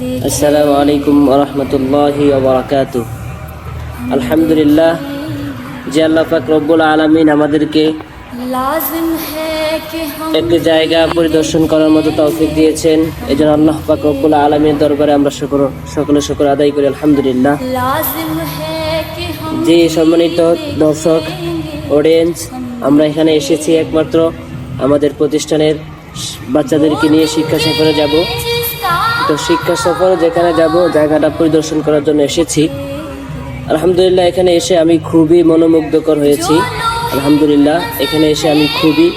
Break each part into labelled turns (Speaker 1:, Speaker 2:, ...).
Speaker 1: আসসালামু আলাইকুম ওয়া রাহমাতুল্লাহি ওয়া বারাকাতুহু। আলহামদুলিল্লাহ যে আল্লাহ পাক রব্বুল আলামিন আমাদেরকে একটি জায়গা পরিদর্শন করার মতো তৌফিক দিয়েছেন। এজন্য আল্লাহ পাক রব্বুল আলামিনের দরবারে আমরা সকলে শুকর আদায় করি আলহামদুলিল্লাহ। যে সম্মানিত দর্শক অডিয়েন্স, আমরা এখানে এসেছি একমাত্র আমাদের প্রতিষ্ঠানের বাচ্চাদেরকে নিয়ে শিক্ষা সফরে যাব। তো শিক্ষা সফরে যেখানে যাব জায়গাটা পরিদর্শন করার জন্য এসেছি। আলহামদুলিল্লাহ এখানে এসে আমি খুবই মনোমুগ্ধকর হয়েছি। আলহামদুলিল্লাহ এখানে এসে আমি খুবই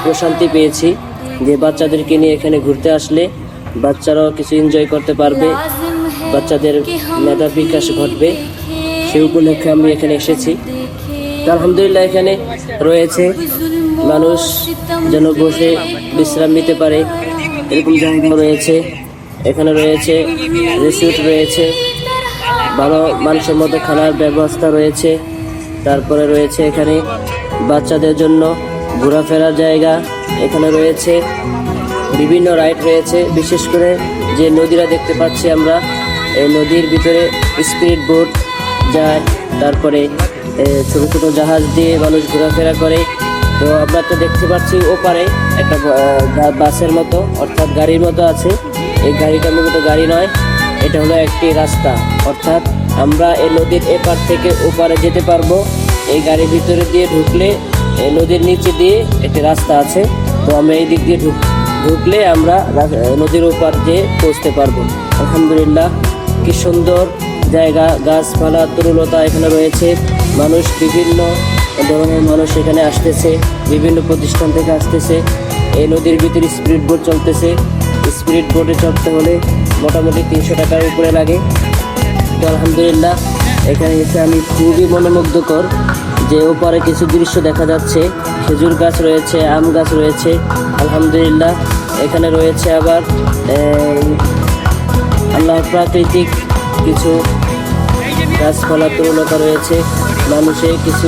Speaker 1: প্রশান্তি পেয়েছি যে বাচ্চাদেরকে নিয়ে এখানে ঘুরতে আসলে বাচ্চারাও কিছু এনজয় করতে পারবে, বাচ্চাদের মেধা বিকাশ ঘটবে, সেই উপলক্ষে আমি এখানে এসেছি। তো আলহামদুলিল্লাহ এখানে রয়েছে মানুষ যেন বসে বিশ্রাম নিতে পারে এরকম জায়গা রয়েছে। এখানে রয়েছে রিসোর্ট রয়েছে, ভালো মানসম্মত খানার ব্যবস্থা রয়েছে। তারপরে রয়েছে এখানে বাচ্চাদের জন্য ঘোরাফেরার জায়গা। এখানে রয়েছে বিভিন্ন রাইড রয়েছে, বিশেষ করে যে নদীরা দেখতে পাচ্ছি আমরা, এই নদীর ভিতরে স্পিড বোট যায়, তারপরে ছোটো ছোটো জাহাজ দিয়ে মানুষ ঘোরাফেরা করে। তো আমরা তো দেখতে পাচ্ছি ওপারে একটা বাসের মতো অর্থাৎ গাড়ির মতো আছে। এই গাড়িটা মূলত গাড়ি নয়, এটা হলো একটি রাস্তা, অর্থাৎ আমরা এই নদীর এপার থেকে ওপারে যেতে পারবো। এই গাড়ির ভিতরে দিয়ে ঢুকলে নদীর নিচে দিয়ে একটি রাস্তা আছে। তো আমরা এই দিক দিয়ে ঢুকলে আমরা নদীর ওপার দিয়ে পৌঁছতে পারবো। আলহামদুলিল্লাহ কি সুন্দর জায়গা, গাছপালা তরুলতা এখানে রয়েছে। মানুষ বিভিন্ন ধরনের মানুষ এখানে আসতেছে, বিভিন্ন প্রতিষ্ঠান থেকে আসতেছে। এই নদীর ভিতরে স্পিড বোট চলতেছে। স্পিড বোটে চড়তে হলে মোটামুটি 300 টাকার উপরে লাগে। তো আলহামদুলিল্লাহ এখানে এসে আমি খুবই মনোমুগ্ধকর যে ওপারে কিছু দৃশ্য দেখা যাচ্ছে। খেজুর গাছ রয়েছে, আম গাছ রয়েছে। আলহামদুলিল্লাহ এখানে রয়েছে আবার আল্লাহর প্রাকৃতিক কিছু গাছপালা তরুলতা রয়েছে। মানুষের কিছু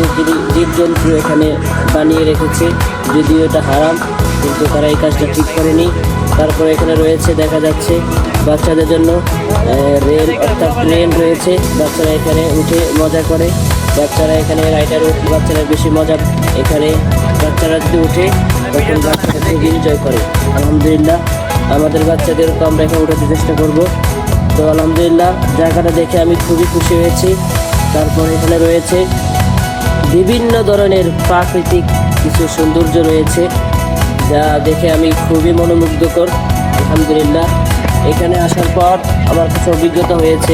Speaker 1: জীবজন্তু এখানে বানিয়ে রেখেছে, যদিও এটা হারাম, কিন্তু তারা এই কাজটা ঠিক করেনি। তারপরে এখানে রয়েছে দেখা যাচ্ছে বাচ্চাদের জন্য রেল অর্থাৎ ট্রেন রয়েছে। বাচ্চারা এখানে উঠে মজা করে, বাচ্চারা এখানে রাইডারে উঠে বাচ্চারা বেশি মজা। এখানে বাচ্চারা যদি উঠে তখন বাচ্চারা খুব এনজয় করে। আলহামদুলিল্লাহ আমাদের বাচ্চাদেরকে আমরা এখানে উঠাতে চেষ্টা করব। তো আলহামদুলিল্লাহ জায়গাটা দেখে আমি খুবই খুশি হয়েছি। তারপর এখানে রয়েছে বিভিন্ন ধরনের প্রাকৃতিক কিছু সৌন্দর্য রয়েছে, যা দেখে আমি খুবই মনোমুগ্ধকর। আলহামদুলিল্লাহ এখানে আসার পর আমার কিছু অভিজ্ঞতা হয়েছে।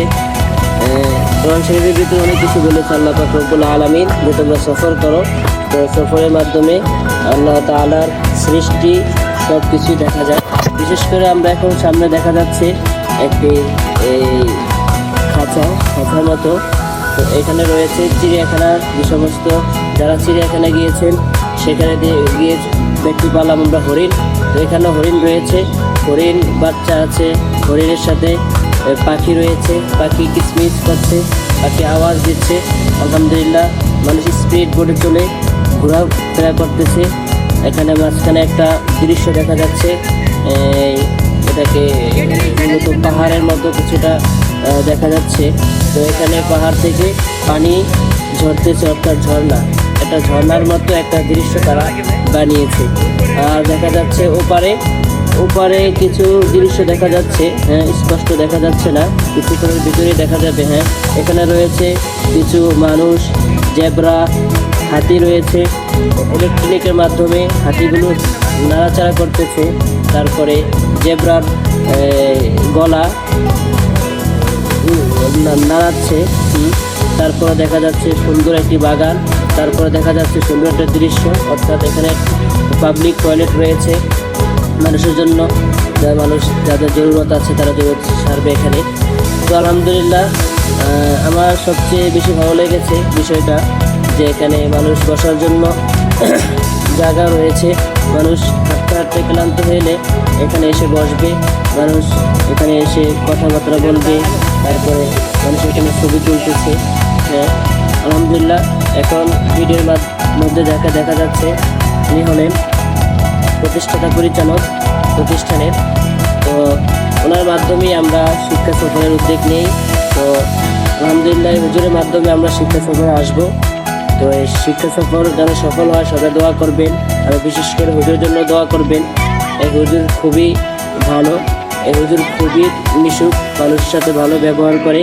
Speaker 1: কোরআন শরীফের ভিতরে অনেক কিছু বলেছে আল্লাহ পাক রব্বুল আলামিন যে তোমরা সফর করো। তো সফরের মাধ্যমে আল্লাহ তাআলার সৃষ্টি সব কিছুই দেখা যায়। বিশেষ করে আমরা এখন সামনে দেখা যাচ্ছে একটি খাঁচার মতো। তো এখানে রয়েছে চিড়িয়াখানার যে সমস্ত যারা চিড়িয়াখানা গিয়েছেন সেখানে গিয়ে দেখতে পেলাম আমরা হরিণ। তো এখানে হরিণ রয়েছে, হরিণ বাচ্চা আছে, হরিণের সাথে পাখি রয়েছে, পাখি কিচমিচ করছে, পাখি আওয়াজ দিচ্ছে। আলহামদুলিল্লাহ মানুষ স্পিড বোটে চলে ঘোরাফেরা করতেছে। এখানে মাঝখানে একটা দৃশ্য দেখা যাচ্ছে, এটাকে মূলত পাহাড়ের মতো কিছুটা দেখা যাচ্ছে। তো এখানে পাহাড় থেকে পানি ঝরতেছে, অর্থাৎ ঝর্ণা, একটা ঝর্ণার মতো একটা দৃশ্য তারা বানিয়েছে। আর দেখা যাচ্ছে ওপারে কিছু দৃশ্য দেখা যাচ্ছে, হ্যাঁ স্পষ্ট দেখা যাচ্ছে না, কিছুক্ষণের ভিতরেই দেখা যাবে। হ্যাঁ এখানে রয়েছে কিছু মানুষ, জেব্রা, হাতি রয়েছে। ইলেকট্রনিকের মাধ্যমে হাতিগুলো নাড়াচাড়া করতেছে। তারপরে জেব্রার গলা নাড়াচ্ছে। তারপরে দেখা যাচ্ছে সুন্দর একটি বাগান, তারপরে দেখা যাচ্ছে সুন্দর একটা দৃশ্য, অর্থাৎ এখানে পাবলিক টয়লেট রয়েছে মানুষের জন্য, যাদের জরুরত আছে তারা জরুরত সারবে এখানে। তো আলহামদুলিল্লাহ আমার সবচেয়ে বেশি ভালো লেগেছে বিষয়টা যে এখানে মানুষ বসার জন্য জায়গা রয়েছে। মানুষ হাঁটতে হাঁটতে ক্লান্ত হলে এখানে এসে বসবে, মানুষ এখানে এসে কথাবার্তা বলবে, তারপরে মানুষ এখানে ছবি তুলতেছে। হ্যাঁ আলহামদুলিল্লাহ এখন ভিডিওর মধ্যে দেখা যাচ্ছে উনি হলেন প্রতিষ্ঠাতা পরিচালক প্রতিষ্ঠানের। তো ওনার মাধ্যমেই আমরা শিক্ষা সফরের উদ্যোগ নিই। তো আলহামদুলিল্লাহ হুজুরের মাধ্যমে আমরা শিক্ষা সফরে আসবো। তো এই শিক্ষা সফর যেন সফল হয় সবাই দোয়া করবেন, আর বিশেষ করে হুজুরের জন্য দোয়া করবেন। এই হুজুর খুবই ভালো, এই হুজুর খুবই মিশুক, মানুষের সাথে ভালো ব্যবহার করে।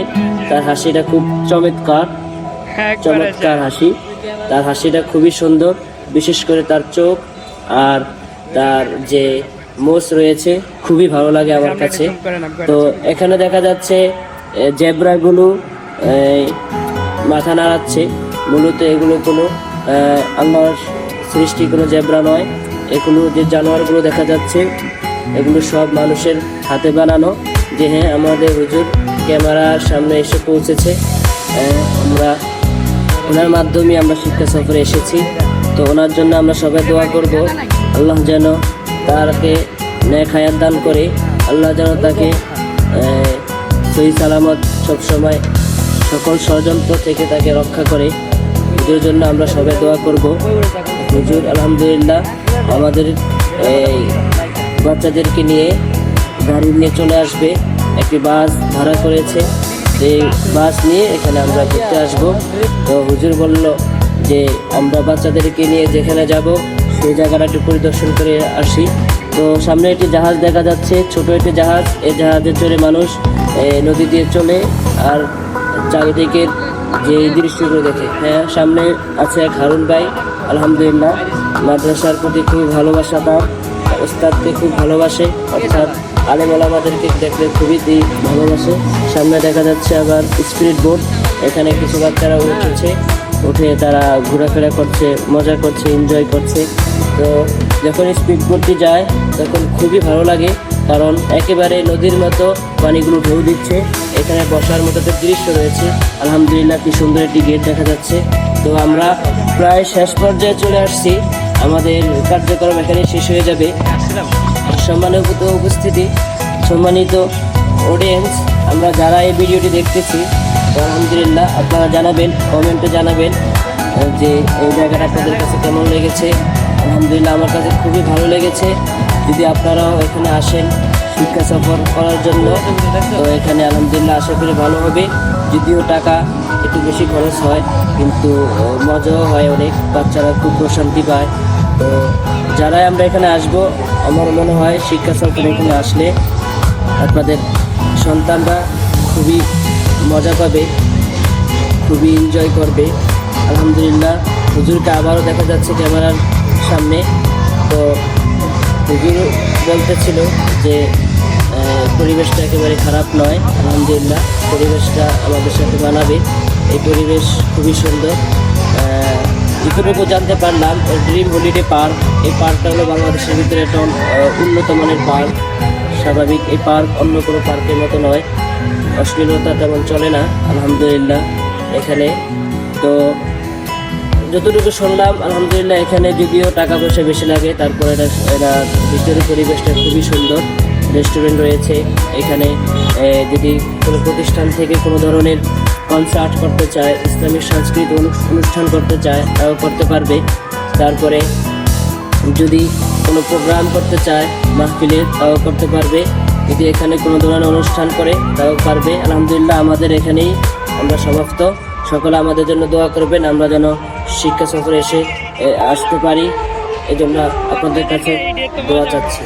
Speaker 1: তার হাসিটা খুব চমৎকার হাসি, তার হাসিটা খুবই সুন্দর, বিশেষ করে তার চোখ আর তার যে মোষ রয়েছে খুবই ভালো লাগে আমার কাছে। তো এখানে দেখা যাচ্ছে জেব্রাগুলো মাথা নাড়াচ্ছে, মূলত এগুলো কোনো আল্লাহর সৃষ্টি কোনো জেব্রা নয়। এগুলো যে জানোয়ারগুলো দেখা যাচ্ছে এগুলো সব মানুষের হাতে বানানো। যে হ্যাঁ, আমাদের হুজুর ক্যামেরার সামনে এসে পৌঁছেছে, আমরা ওনার মাধ্যমে আমরা শিক্ষা সফরে এসেছি। তো ওনার জন্য আমরা সবাই দোয়া করব, আল্লাহ যেন তাকে নেক হায়াত দান করে, আল্লাহ যেন তাকে সহি সালামত সবসময় সকল ষড়যন্ত্র থেকে তাকে রক্ষা করে। হুজুরের জন্য আমরা সবাই দোয়া করব। হুজুর আলহামদুলিল্লাহ আমাদের এই বাচ্চাদেরকে নিয়ে গাড়ি নিয়ে চলে আসবে, একটি বাস ভাড়া করেছে, এই বাস নিয়ে এখানে আমরা ঘুরতে আসব। তো হুজুর বলল যে আমরা বাচ্চাদেরকে নিয়ে যেখানে যাব সেই জায়গাটা একটু পরিদর্শন করে আসি। তো সামনে একটি জাহাজ দেখা যাচ্ছে, ছোট একটি জাহাজ। এই জাহাজে চড়ে মানুষ নদী দিয়ে চলে আর চারিদিকের যে দৃশ্যগুলো দেখে। হ্যাঁ, সামনে আছে এক হারুন ভাই, আলহামদুলিল্লাহ মাদ্রাসার প্রতি খুব ভালোবাসা, তার ওস্তাদকে খুব ভালোবাসে, অর্থাৎ আলেম ওলামাদেরকে দেখলে খুবই ভালোবাসে। সামনে দেখা যাচ্ছে আবার স্পিড বোট, এখানে কিছু বাচ্চারা উঠে তারা ঘোরাফেরা করছে, মজা করছে, এনজয় করছে। তো যখন স্পিড বোটটি যায় তখন খুবই ভালো লাগে, কারণ একেবারে নদীর মতো পানিগুলো ঢেউ দিচ্ছে। এখানে বসার মতো একটা দৃশ্য রয়েছে, আলহামদুলিল্লাহ কি সুন্দর একটি গেট দেখা যাচ্ছে। তো আমরা প্রায় শেষ পর্যায়ে চলে আসছি, আমাদের কার্যক্রম এখানে শেষ হয়ে যাবে। সম্মানিত উপস্থিতি, সম্মানিত অডিয়েন্স, আমরা যারা এই ভিডিওটি দেখতেছি, তো আলহামদুলিল্লাহ আপনারা জানাবেন, কমেন্টে জানাবেন যে এই জায়গাটা আপনাদের কাছে কেমন লেগেছে। আলহামদুলিল্লাহ আমার কাছে খুবই ভালো লেগেছে। যদি আপনারাও এখানে আসেন শিক্ষা সফর করার জন্য, তো এখানে আলহামদুলিল্লাহ আশা করি ভালো হবে। যদিও টাকা একটু বেশি খরচ হয়, কিন্তু মজাও হয় অনেক, বাচ্চারা খুব প্রশান্তি পায়। তো যারাই আমরা এখানে আসব, আমার মনে হয় শিক্ষা সফরে এখানে আসলে আপনাদের সন্তানরা খুবই মজা পাবে, খুবই এনজয় করবে। আলহামদুলিল্লাহ হুজুরকে আবারও দেখা যাচ্ছে ক্যামেরার সামনে। তো হুজুর বলতেছিল যে পরিবেশটা একেবারে খারাপ নয়, আলহামদুলিল্লাহ পরিবেশটা আমাদের সাথে মানাবে। এই পরিবেশ খুবই সুন্দর। যতটুকু জানতে পারলাম, ড্রিম হলিডে পার্ক, এই পার্কটা হলো বাংলাদেশের ভিতরে একটা উন্নত মানের পার্ক। স্বাভাবিক এই পার্ক অন্য কোনো পার্কের মতো নয়, অশ্লীলতা তেমন চলে না আলহামদুলিল্লাহ এখানে। তো যতটুকু শুনলাম আলহামদুলিল্লাহ এখানে যদিও টাকা পয়সা বেশি লাগে, তারপরে এটা ভিতরের পরিবেশটা খুবই সুন্দর। রেস্টুরেন্ট রয়েছে এখানে, যদি কোনো প্রতিষ্ঠান থেকে কোনো ধরনের কনসার্ট করতে চায়, ইসলামিক সাংস্কৃতিক অনুষ্ঠান করতে চায় তাও করতে পারবে। তারপরে যদি কোনো প্রোগ্রাম করতে চায় মাহফিলের, তাও করতে পারবে। যদি এখানে কোনো ধরনের অনুষ্ঠান করে তাও পারবে। আলহামদুলিল্লাহ আমাদের এখানেই আমরা সমাপ্ত। সকলে আমাদের জন্য দোয়া করবেন, আমরা যেন শিক্ষা সফরে এসে আসতে পারি, এই জন্য আপনাদের কাছে দোয়া চাচ্ছি।